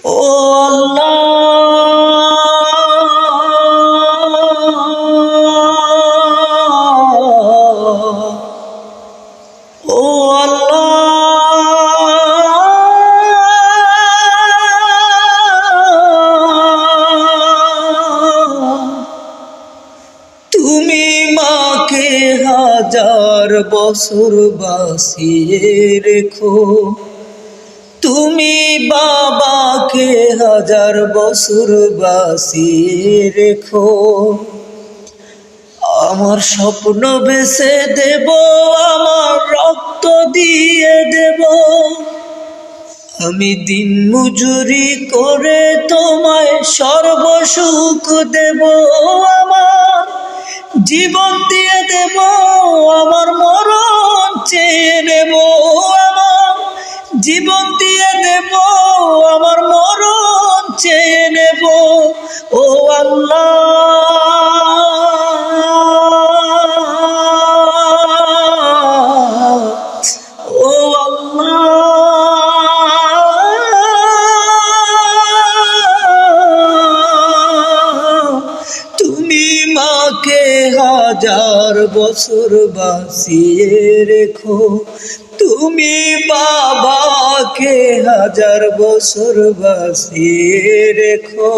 ও আল্লাহ, ও আল্লাহ, তুমি মাকে হাজার বছর বাঁচিয়ে রেখো, তুমি বাবাকে হাজার বছর বাঁচিয়ে রেখো। আমার স্বপ্ন বেঁচে দেব, আমার রক্ত দিয়ে দেব, আমি দিন মজুরি করে তোমায় সর্বসুখ দেব। আমার জীবন দিয়ে দেব, আমার মরণ চেয়ে নেব, আমার জীবন দিয়ে দেব, আমার মরণ চেয়ে নেব। ও আল্লাহ, ও আল্লাহ, তুমি মাকে হাজার বছর বাঁচিয়ে রেখো, তুমি বাবাকে হাজার বছর বাঁচিয়ে রেখো।